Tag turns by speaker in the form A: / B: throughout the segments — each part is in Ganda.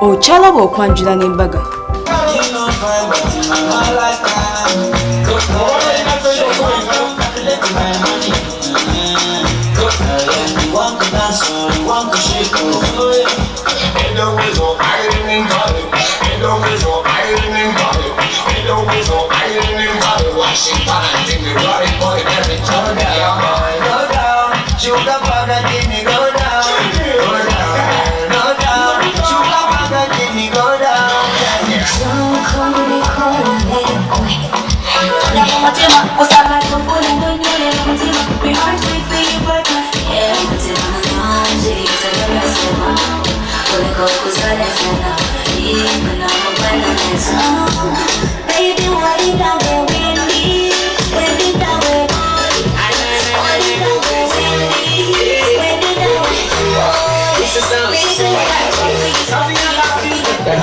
A: Ochalaba Okwanjula N'Embaga.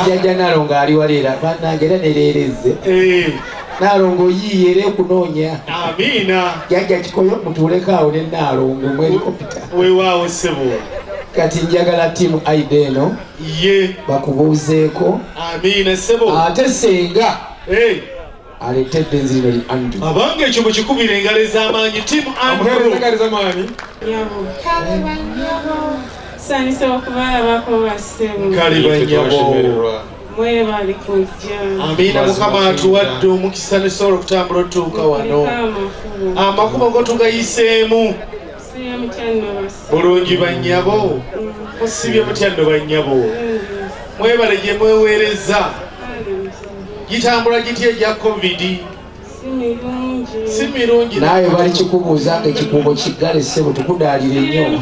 B: Jaja Narongo ali walera banangera nerereze Narongo yiyere kunonya
C: amina
B: jaja kikoyo mutulekaawo ne Narongo mu helicopter
C: weewaawo sebo
B: kati njagala timu Aideno
C: ye
B: bakubuuzeeko
C: amina sebo
B: ate senga aletedde enzino li Andrew
C: abange ekyo bwe kikubira engalo ez'amaanyi timu Andrew engalo ez'amaanyi
D: sanisa okubalabako bassebo
C: kalibanyabo
D: mwe bali kujja
C: amina mukama atuwadde omukisa ne sobola okutambula otuuka wano amakubo go tugayiseemu bulungi bannyabo musibye mutya nno bannyabo mwebale gye mweweereza gitambula gitya egya covid si mirungi
B: naawe bali kikubuuza nga ekikubo kiggale ssebo tukudaalire nnyo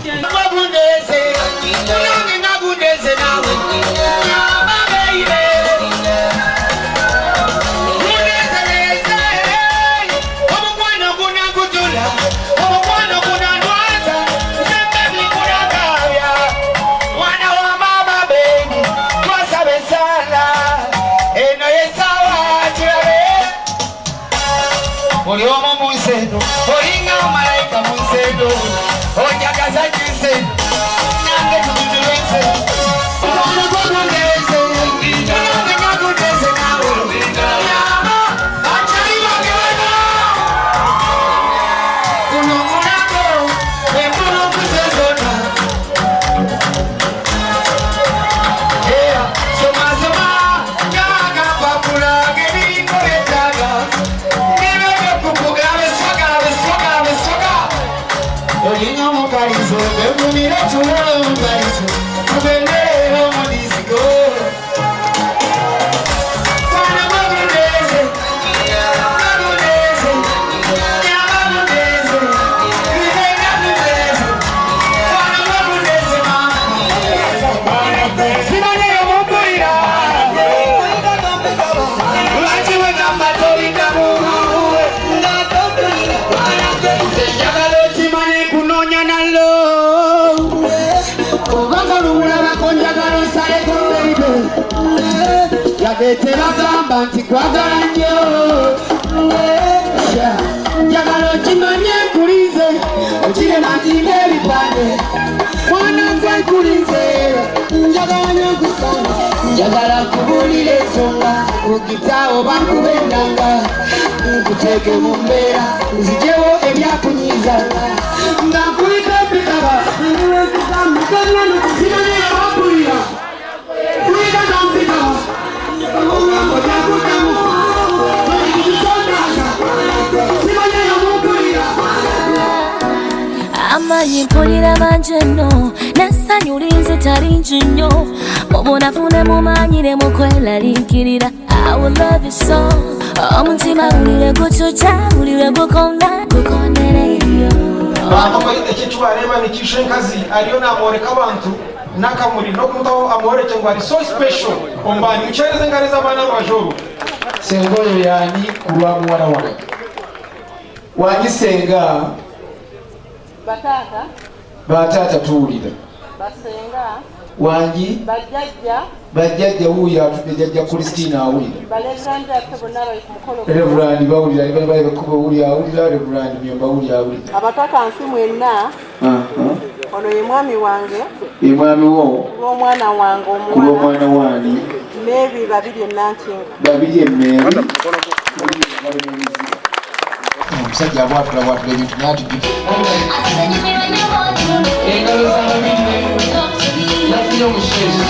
E: Bagamba nti kwagala nnyo njagala okimanye nkulinze okirema nti ng'ebipande mwana nze nkulinze njagala nnyo nkusanga njagala nkubuulira ensonga okitaawo bankuba endanga nkuteeke mu mbeera nzijewo ebyakunyiiza nga nkulika epikaba simanye yabakulira kulika nampikaba
F: amanyi mpulira manjeno n'essanyu linze talingi nnyo mubunafune mumanyire mukwelaliikirira I will love you so omutima bulire gucuca bulire gukondereyo
G: ekitubareba nikisho enkazi ariyo namworeka abantu nakamuri nokumutaho amworeke ngo ari so special ombani mukyereze ngareza abana rwajoro
B: senga oyo yani kulwa muwala wange wanyisenga batata tuwulira
D: basenga
B: wangi bajjajja wuuyo atudde jjajja Kristina awulira Reverend bawulira bawulira awulira Reverend Myomba awulira
D: abataka nsi mwenna Ono ye mwami wange.
B: Ye mwami wo.
D: Omwana wange
B: omuwana. Omwana wani.
D: Mebi babiri Nankinga.
B: Babiri Mebi. Omusajja abwatula ebintu n'atujjukira. Engalo z'ababiri yafunye omusheshe.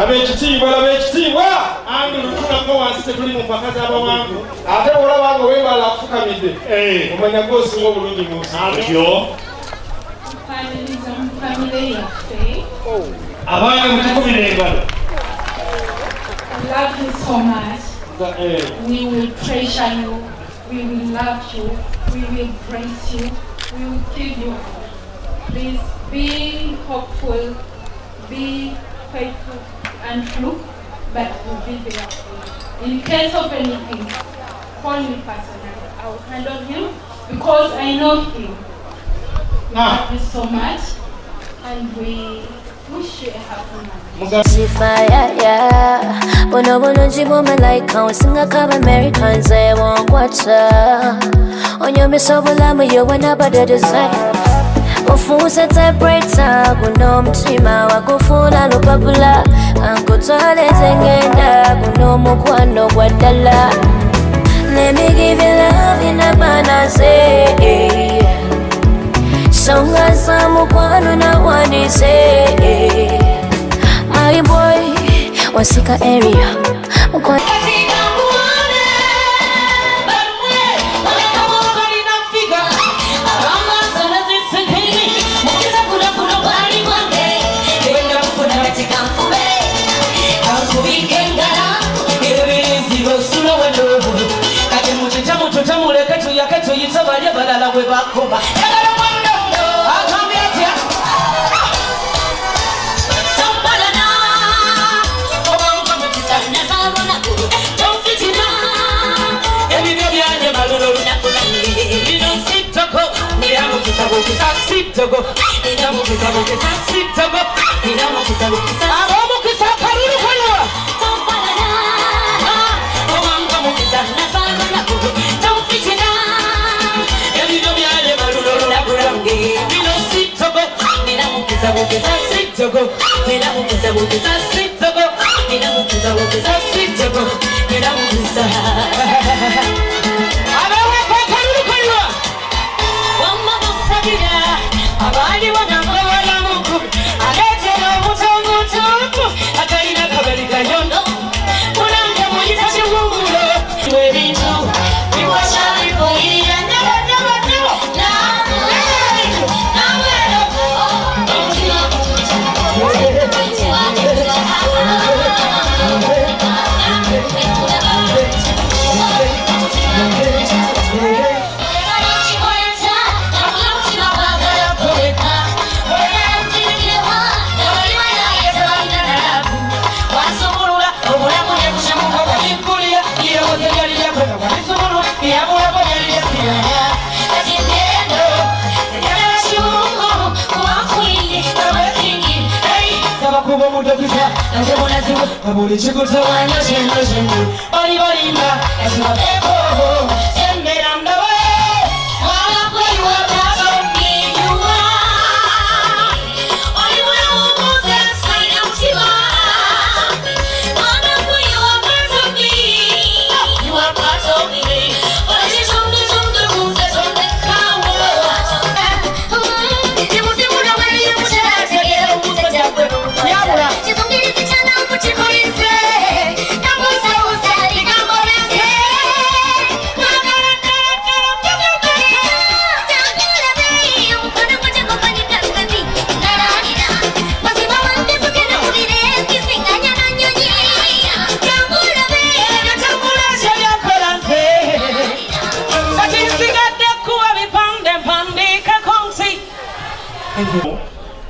C: Abekitiibwa, abekitiibwa, Andrew Lutula ko wansi tuli mu mpaka z'abawanvu
G: ate olaba nga weebala akufukamidde omanya gw'osinga obulungi mu nsi
C: atyo
H: family yaffe
C: abange mutukubira engalo
H: love you so much. We will treasure you, we will love you, we will praise you, we will give you all. Please be hopeful, be faithful and true, but we'll be there for you. In case of anything, call me personally. I will handle him because I know him. Love you so much and we wish you a happy life.
F: Fire, bono bono jibo malaika usinga kaba Americans I won't watch her. On your miss of lama you wanna but the design. Ufuza typewriter kuno mtima wakufuna lupapula ankutwale zengenda kuno mukwano gwa ddala. Let me give you love in a banana songa za mukwano na wanise. My boy, Wasika area.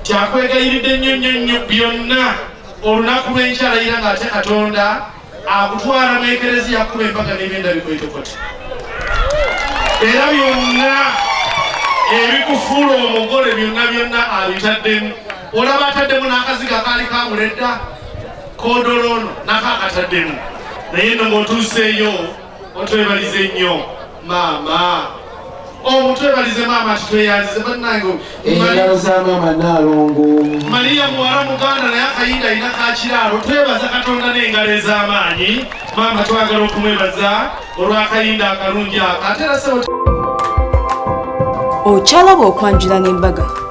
C: Kyakwegayiridde nnyo byonna olunaku lw'enkyala nga ate Katonda akutwala mu ekereziya yakuba embaga n'ebyenda bikwetokoti. Era byonna ebikufuula omugole byonna abitaddemu. Olaba ataddemu n'akaziga kaali kamuledda kodolono nako akataddemu. Naye nno ng'otuuseeyo otwebalize nnyo maama. Twebalize maama kitweyanzize bannange.
B: Engalo za maama Nalongo.
C: Maria muwala muganda naye akayinda alina kakiraalo. Twebaza Katonda n'engalo ez'amaanyi. Maama twagala okumwebaza olw'akayinda akalungi ako. Ate era ssebo
A: Okyanjula N'Embaga.